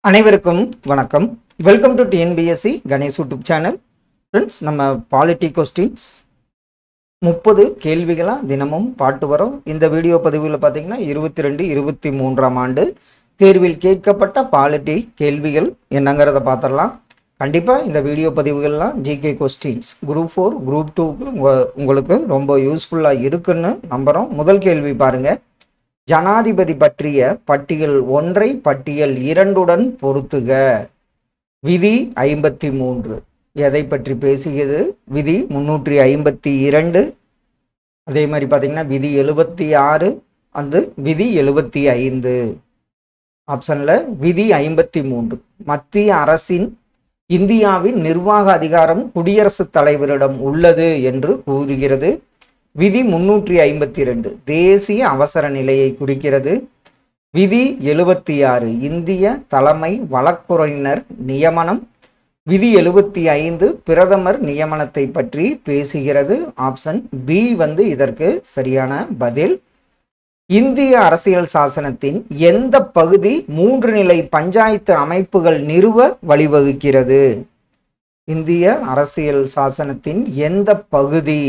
அனைவருக்கும் வணக்கம். Welcome to TNPSC Ganesh YouTube channel. Friends, நம்ம பாலிட்டி கொஸ்டின்ஸ் 30 கேள்விகளாக தினமும் பாட்டு வரோம். இந்த வீடியோ பதிவில் பார்த்தீங்கன்னா 22-23ஆம் ஆண்டு தேர்வில் கேட்கப்பட்ட பாலிட்டி கேள்விகள் என்னங்கிறத பார்த்துடலாம். கண்டிப்பாக இந்த வீடியோ பதிவுகள்லாம் ஜிகே கொஸ்டின்ஸ் குரூப் 4 குரூப் 2க்கு உங்களுக்கு ரொம்ப யூஸ்ஃபுல்லாக இருக்குன்னு நம்புகிறோம். முதல் கேள்வி பாருங்கள். ஜனாதிபதி பற்றிய பட்டியல் 1 பட்டியல் 2 பொருத்துக. விதி 53 எதை பற்றி பேசுகிறது? விதி 352. அதே மாதிரி பார்த்தீங்கன்னா விதி 76 அந்த விதி 75. ஆப்ஷனில் விதி 53 மத்திய அரசின் இந்தியாவின் நிர்வாக அதிகாரம் குடியரசுத் தலைவரிடம் உள்ளது என்று கூறுகிறது. விதி 352 தேசிய அவசர நிலையை குறிக்கிறது. விதி 76 இந்திய தலைமை வழக்குரைஞர் நியமனம். விதி 75 பிரதமர் நியமனத்தை பற்றி பேசுகிறது. ஆப்ஷன் பி இதற்கு சரியான பதில். இந்திய அரசியல் சாசனத்தின் எந்த பகுதி 3 நிலை பஞ்சாயத்து அமைப்புகள் நிறுவ வழிவகுக்கிறது? இந்திய அரசியல் சாசனத்தின் எந்த பகுதி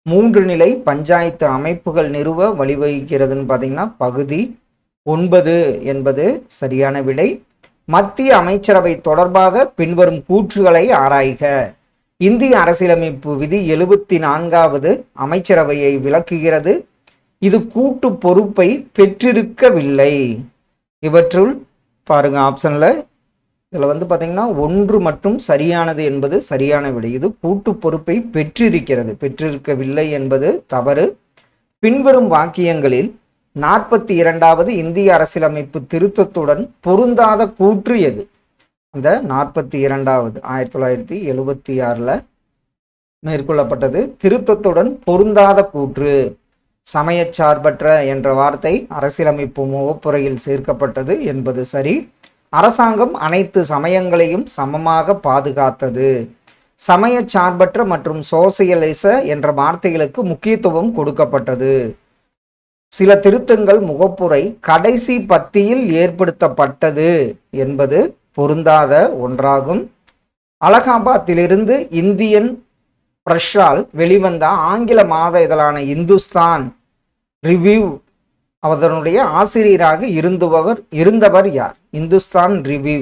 3 நிலை பஞ்சாயத்து அமைப்புகள் நிறுவ வழிவகுக்கிறதுன்னு பார்த்தீங்கன்னா பகுதி 9 என்பது சரியான விடை. மத்திய அமைச்சரவை தொடர்பாக பின்வரும் கூற்றுகளை ஆராய்க. இந்திய அரசியலமைப்பு விதி 74வது அமைச்சரவையை விளக்குகிறது. இது கூட்டு பொறுப்பை பெற்றிருக்கவில்லை. இவற்றுள் பாருங்க ஆப்ஷன்ல இதில் பார்த்தீங்கன்னா 1 மற்றும் சரியானது என்பது சரியான விடை. இது கூட்டு பொறுப்பை பெற்றிருக்கிறது, பெற்றிருக்கவில்லை என்பது தவறு. பின்வரும் வாக்கியங்களில் 42வது இந்திய அரசியலமைப்பு திருத்தத்துடன் பொருந்தாத கூற்று எது? அந்த 42வது 1976 மேற்கொள்ளப்பட்டது திருத்தத்துடன் பொருந்தாத கூற்று. சமயச்சார்பற்ற என்ற வார்த்தை அரசியலமைப்பு முகப்புரையில் சேர்க்கப்பட்டது என்பது சரி. அரசாங்கம் அனைத்து சமயங்களையும் சமமாக பாதுகாத்தது. சமயச்சார்பற்ற மற்றும் சோசியலிச என்ற வார்த்தைகளுக்கு முக்கியத்துவம் கொடுக்கப்பட்டது. சில திருத்தங்கள் முகப்புரை கடைசி பத்தியில் ஏற்படுத்தப்பட்டது என்பது பொருந்தாத ஒன்றாகும். அலகாபாத்திலிருந்து இந்தியன் பிரஷால் வெளிவந்த ஆங்கில மாத இதழான இந்துஸ்தான் ரிவ்யூ அதனுடைய ஆசிரியராக இருந்தவர் யார்? இந்துஸ்தான் ரிவ்யூ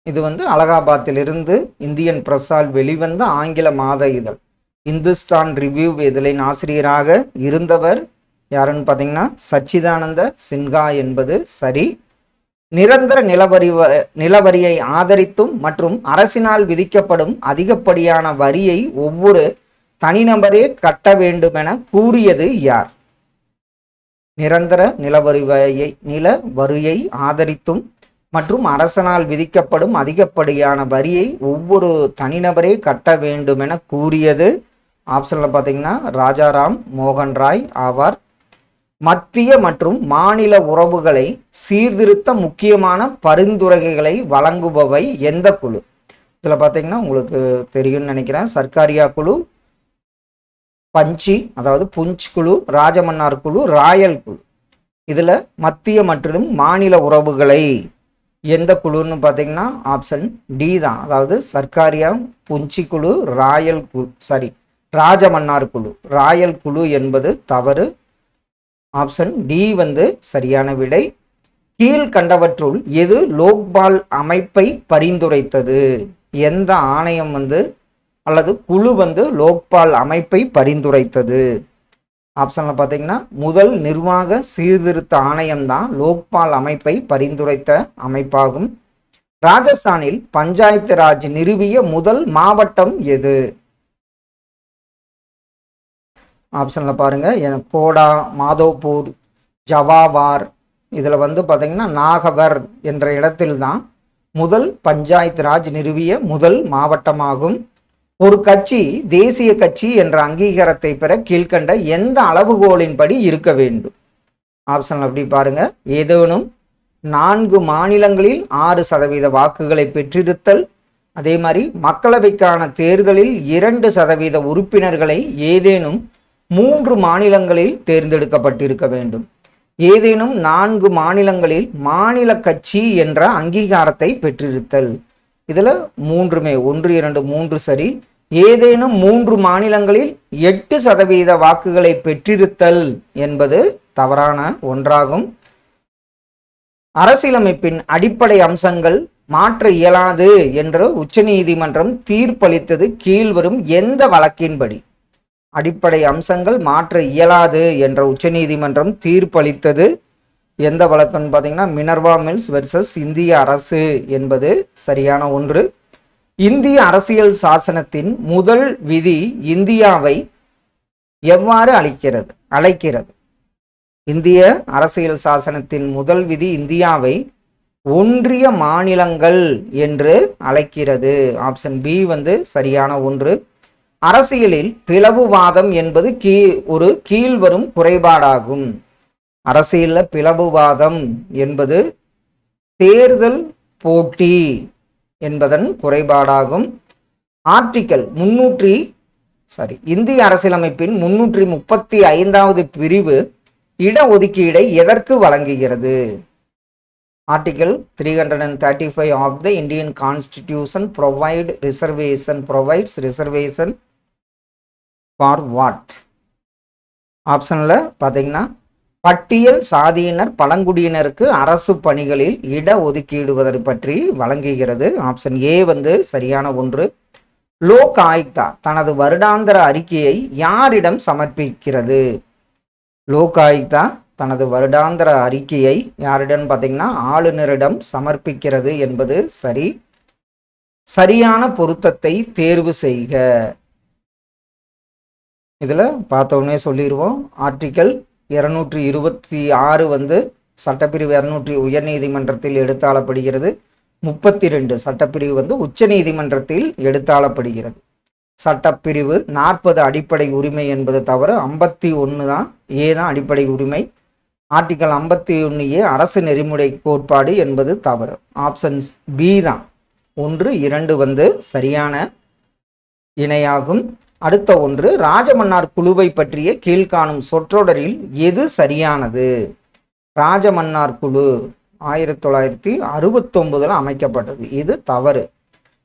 இது அலகாபாத்திலிருந்து இந்தியன் பிரஸால் வெளிவந்த ஆங்கில மாத இதழ். இந்துஸ்தான் ரிவ்யூ இதழின் ஆசிரியராக இருந்தவர் யாருன்னு பார்த்தீங்கன்னா சச்சிதானந்த சின்ஹா என்பது சரி. நிரந்தர நிலவரியை ஆதரித்தும் மற்றும் அரசினால் விதிக்கப்படும் அதிகப்படியான வரியை ஒவ்வொரு தனிநபரே கட்ட வேண்டும் என கூறியது யார்? நிரந்தர நிலவரியை ஆதரித்தும் மற்றும் அரசனால் விதிக்கப்படும் அதிகப்படியான வரியை ஒவ்வொரு தனிநபரே கட்ட வேண்டும் என கூறியது ஆப்ஷன்ல பார்த்தீங்கன்னா ராஜாராம் மோகன் ராய் ஆவார். மத்திய மற்றும் மாநில உறவுகளை சீர்திருத்த முக்கியமான பரிந்துரைகளை வழங்குபவை எந்த குழு? இதில் பார்த்தீங்கன்னா உங்களுக்கு தெரியும்னு நினைக்கிறேன். சர்க்காரியா குழு, பஞ்சி அதாவது புஞ்ச் குழு, ராஜமன்னார் குழு, ராயல் குழு. இதில் மத்திய மற்றும் மாநில உறவுகளை எந்த குழுன்னு பார்த்தீங்கன்னா ஆப்ஷன் டி தான். அதாவது சர்க்காரியா புஞ்சி குழு, ராயல் குழு ராஜமன்னார் குழு. ராயல் குழு என்பது தவறு. ஆப்ஷன் டி சரியான விடை. கீழ்கண்டவற்றுள் எது லோக்பால் அமைப்பை பரிந்துரைத்தது? எந்த ஆணையம் அல்லது குழு லோக்பால் அமைப்பை பரிந்துரைத்தது? ஆப்ஷன்ல பார்த்தீங்கன்னா முதல் நிர்வாக சீர்திருத்த ஆணையம் தான் லோக்பால் அமைப்பை பரிந்துரைத்த அமைப்பாகும். ராஜஸ்தானில் பஞ்சாயத்து ராஜ் நிறுவிய முதல் மாவட்டம் எது? ஆப்ஷன்ல பாருங்க கோடா, மாதோப்பூர், ஜவாவார். இதில் பார்த்தீங்கன்னா நாகவர் என்ற இடத்தில் தான் முதல் பஞ்சாயத்து ராஜ் நிறுவிய முதல் மாவட்டமாகும். ஒரு கட்சி தேசிய கட்சி என்ற அங்கீகாரத்தை பெற கீழ்கண்ட எந்த அளவுகோலின்படி இருக்க வேண்டும்? ஆப்ஷன் அப்படி பாருங்க. ஏதேனும் 4 மாநிலங்களில் 6% வாக்குகளை பெற்றிருத்தல். அதே மாதிரி மக்களவைக்கான தேர்தலில் 2% உறுப்பினர்களை ஏதேனும் 3 மாநிலங்களில் தேர்ந்தெடுக்கப்பட்டிருக்க வேண்டும். ஏதேனும் 4 மாநிலங்களில் மாநில கட்சி என்ற அங்கீகாரத்தை பெற்றிருத்தல். இதுல 3மே 1 2 3 சரி. ஏதேனும் 3 மாநிலங்களில் 8% வாக்குகளை பெற்றிருத்தல் என்பது தவறான ஒன்றாகும். அரசியலமைப்பின் அடிப்படை அம்சங்கள் மாற்ற இயலாது என்று உச்சநீதிமன்றம் தீர்ப்பளித்தது கீழ்வரும் எந்த வழக்கின்படி? அடிப்படை அம்சங்கள் மாற்ற இயலாது என்ற உச்சநீதிமன்றம் தீர்ப்பளித்தது எந்த வழக்குன்னு பார்த்தீங்கன்னா மினர்வா மில்ஸ் வெர்சஸ் இந்திய அரசு என்பது சரியான ஒன்று. இந்திய அரசியல் சாசனத்தின் முதல் விதி இந்தியாவை எவ்வாறு அழைக்கிறது? இந்திய அரசியல் சாசனத்தின் முதல் விதி இந்தியாவை ஒன்றிய மாநிலங்கள் என்று அழைக்கிறது. ஆப்ஷன் பி சரியான ஒன்று. அரசியலில் பிளவுவாதம் என்பது ஒரு கீழ்வரும் குறைபாடாகும். அரசியல்ல பிளவுவாதம் என்பது தேர்தல் போட்டி என்பதன் குறைபாடாகும். ஆர்டிக்கல் இந்திய அரசியலமைப்பின் 335வது பிரிவு இடஒதுக்கீடை எதற்கு வழங்குகிறது? Article 335 of the Indian Constitution provides reservation for what? ஆப்ஷன்ல பாத்தீங்கன்னா பட்டியல் சாதியினர் பழங்குடியினருக்கு அரசு பணிகளில் இடஒதுக்கீடு பற்றி வழங்குகிறது. ஆப்ஷன் ஏ சரியான ஒன்று. லோக் ஆயுக்தா தனது வருடாந்திர அறிக்கையை யாரிடம் சமர்ப்பிக்கிறது? லோக் ஆயுக்தா தனது வருடாந்திர அறிக்கையை யாரிடம் பார்த்தீங்கன்னா ஆளுநரிடம் சமர்ப்பிக்கிறது என்பது சரி. சரியான பொருத்தத்தை தேர்வு செய்க. இதுல பார்த்தோன்னே சொல்லிடுவோம். ஆர்டிக்கல் 226 சட்டப்பிரிவு 200 உயர்நீதிமன்றத்தில் எடுத்தாளப்படுகிறது. 32 சட்டப்பிரிவு உச்ச நீதிமன்றத்தில் எடுத்தாளப்படுகிறது. சட்டப்பிரிவு 40 அடிப்படை உரிமை என்பது தவறு. 51 தான் ஏதான் அடிப்படை உரிமை. ஆர்டிக்கல் 51A அரசு நெறிமுறை கோட்பாடு என்பது தவறு. ஆப்ஷன் பி தான் 1 2 சரியான இணையாகும். அடுத்த ஒன்று ராஜமன்னார் குழுவை பற்றிய கீழ்காணும் சொற்றொடரில் எது சரியானது? ராஜமன்னார் குழு 1969 அமைக்கப்பட்டது. இது தவறு.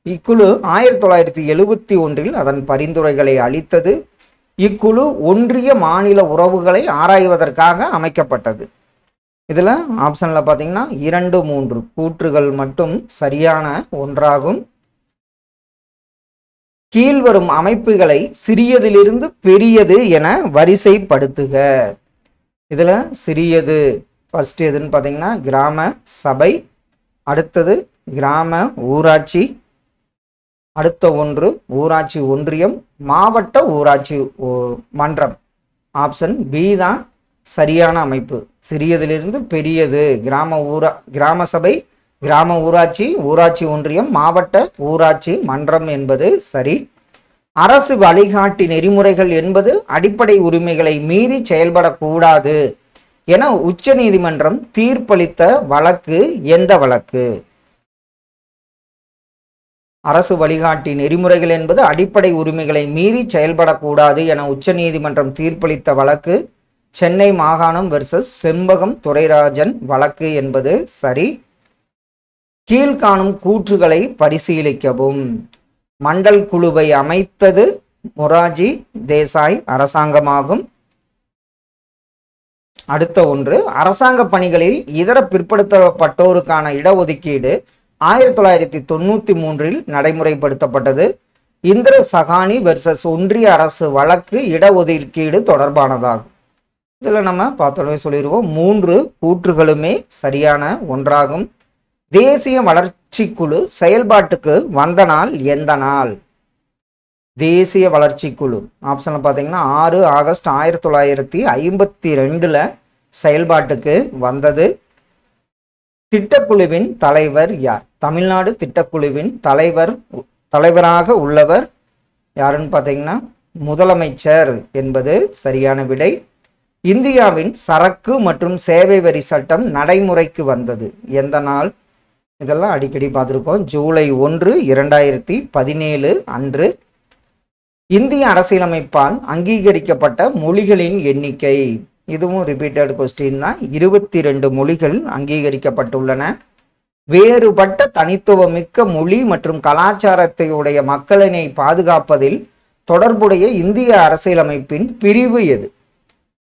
இக்குழு 1971 அதன் பரிந்துரைகளை அளித்தது. இக்குழு ஒன்றிய மாநில உறவுகளை ஆராய்வதற்காக அமைக்கப்பட்டது. இதுல ஆப்ஷன்ல பாத்தீங்கன்னா 2 3 கூற்றுகள் மட்டும் சரியான ஒன்றாகும். கீழ்வரும் அமைப்புகளை சிறியதிலிருந்து பெரியது என வரிசைப்படுத்துக. இதுல சிறியது ஃபர்ஸ்ட் எதுன்னு பாத்தீங்கன்னா கிராம சபை, அடுத்தது கிராம ஊராட்சி, அடுத்த ஒன்று ஊராட்சி ஒன்றியம், மாவட்ட ஊராட்சி மன்றம். ஆப்ஷன் பி தான் சரியான அமைப்பு. சிறியதிலிருந்து பெரியது கிராம சபை, கிராம ஊராட்சி, ஊராட்சி ஒன்றியம், மாவட்ட ஊராட்சி மன்றம் என்பது சரி. அரசு வழிகாட்டி நெறிமுறைகள் என்பது அடிப்படை உரிமைகளை மீறி செயல்படக்கூடாது என உச்ச நீதிமன்றம் தீர்ப்பளித்த வழக்கு எந்த வழக்கு? அரசு வழிகாட்டி நெறிமுறைகள் என்பது அடிப்படை உரிமைகளை மீறி செயல்படக்கூடாது என உச்ச நீதிமன்றம் தீர்ப்பளித்த வழக்கு சென்னை மாகாணம் வெர்சஸ் செம்பகம் துரைராஜன் வழக்கு என்பது சரி. கீழ்காணும் கூற்றுகளை பரிசீலிக்கவும். மண்டல் குழுவை அமைத்தது மொராஜி தேசாய் அரசாங்கமாகும். அடுத்த ஒன்று அரசாங்க பணிகளில் இதர பிற்படுத்தப்பட்டோருக்கான இடஒதுக்கீடு 1993 நடைமுறைப்படுத்தப்பட்டது. இந்திர சகானி வெர்சஸ் ஒன்றிய அரசு வழக்கு இடஒதுக்கீடு தொடர்பானதாகும். இதுல நம்ம பார்த்தோமே சொல்லிடுவோம். 3 கூற்றுகளுமே சரியான ஒன்றாகும். தேசிய வளர்ச்சி குழு செயல்பாட்டுக்கு வந்த நாள் எந்த நாள்? தேசிய வளர்ச்சி குழு ஆப்ஷன்ல பாத்தீங்கன்னா 6 ஆகஸ்ட் 1952 செயல்பாட்டுக்கு வந்தது. திட்டக்குழுவின் தலைவர் யார்? தமிழ்நாடு திட்டக்குழுவின் தலைவராக உள்ளவர் யாருன்னு பார்த்தீங்கன்னா முதலமைச்சர் என்பது சரியான விடை. இந்தியாவின் சரக்கு மற்றும் சேவை வரி சட்டம் நடைமுறைக்கு வந்தது எந்த நாள்? இதெல்லாம் அடிக்கடி பார்த்துருக்கோம். ஜூலை 1 2017 அன்று. இந்திய அரசியலமைப்பால் அங்கீகரிக்கப்பட்ட மொழிகளின் எண்ணிக்கை இதுவும் ரிப்பீட்டட் கொஸ்டின் தான். 22 மொழிகள் அங்கீகரிக்கப்பட்டுள்ளன. வேறுபட்ட தனித்துவமிக்க மொழி மற்றும் கலாச்சாரத்தை உடைய மக்களினை பாதுகாப்பதில் தொடர்புடைய இந்திய அரசியலமைப்பின் பிரிவு எது?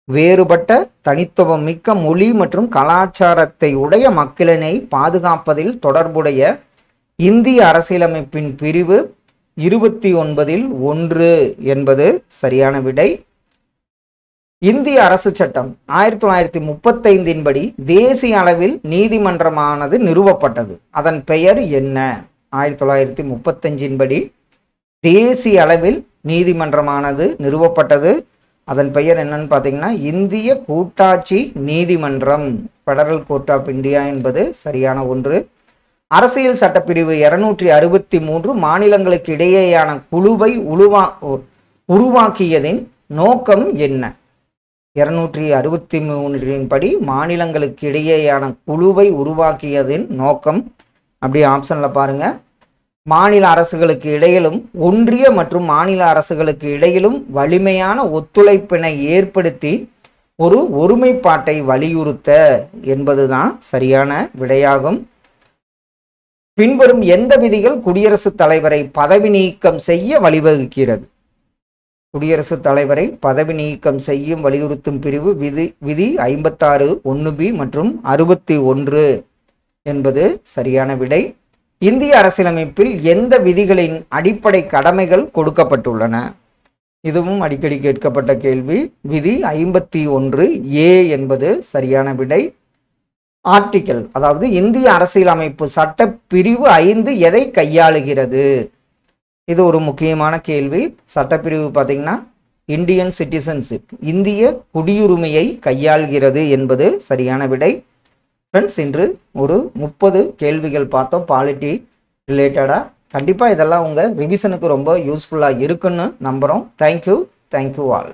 வேறுபட்ட தனித்துவமிக்க மொழி மற்றும் கலாச்சாரத்தை உடைய மக்களினை பாதுகாப்பதில் தொடர்புடைய இந்திய அரசியலமைப்பின் பிரிவு 29ல் 1 என்பது சரியான விடை. இந்திய அரசு சட்டம் 1935 படி தேசிய அளவில் நீதிமன்றமானது நிறுவப்பட்டது. அதன் பெயர் என்ன? 1935 படி தேசிய அளவில் நீதிமன்றமானது நிறுவப்பட்டது. அதன் பெயர் என்னன்னு பார்த்தீங்கன்னா இந்திய கூட்டாட்சி நீதிமன்றம், ஃபெடரல் கோர்ட் ஆஃப் இந்தியா என்பது சரியான ஒன்று. அரசியல் சட்டப்பிரிவு 263 மாநிலங்களுக்கு இடையேயான குழுவை உருவாக்கியதின் நோக்கம் என்ன? 263 படி மாநிலங்களுக்கு இடையேயான குழுவை உருவாக்கியதின் நோக்கம், அப்படி ஆப்ஷன்ல பாருங்க, மாநில அரசுகளுக்கு இடையிலும் ஒன்றிய மற்றும் மாநில அரசுகளுக்கு இடையிலும் வலிமையான ஒத்துழைப்பினை ஏற்படுத்தி ஒரு ஒருமைப்பாட்டை வலியுறுத்த என்பதுதான் சரியான விடையாகும். பின்வரும் எந்த விதிகள் குடியரசுத் தலைவரை பதவி நீக்கம் செய்ய வழிவகுக்கிறது? குடியரசுத் தலைவரை பதவி நீக்கம் செய்யும் வலியுறுத்தும் பிரிவு விதி 56 1B மற்றும் 61 என்பது சரியான விடை. இந்திய அரசியலமைப்பில் எந்த விதிகளின் அடிப்படை கடமைகள் கொடுக்கப்பட்டுள்ளன? இதுவும் அடிக்கடி கேட்கப்பட்ட கேள்வி. விதி 51A என்பது சரியான விடை. ஆர்டிக்கல், அதாவது இந்திய அரசியலமைப்பு சட்ட பிரிவு 5 எதை கையாளுகிறது? இது ஒரு முக்கியமான கேள்வி. சட்டப்பிரிவு பார்த்தீங்கன்னா இந்தியன் சிட்டிசன்ஷிப், இந்திய குடியுரிமையை கையாள்கிறது என்பது சரியான விடை. ஃப்ரெண்ட்ஸ், இன்று ஒரு 30 கேள்விகள் பார்த்தோம் பாலிட்டி ரிலேட்டடாக. கண்டிப்பாக இதெல்லாம் உங்கள் ரிவிஷனுக்கு ரொம்ப யூஸ்ஃபுல்லாக இருக்குன்னு நம்புகிறோம். Thank you all.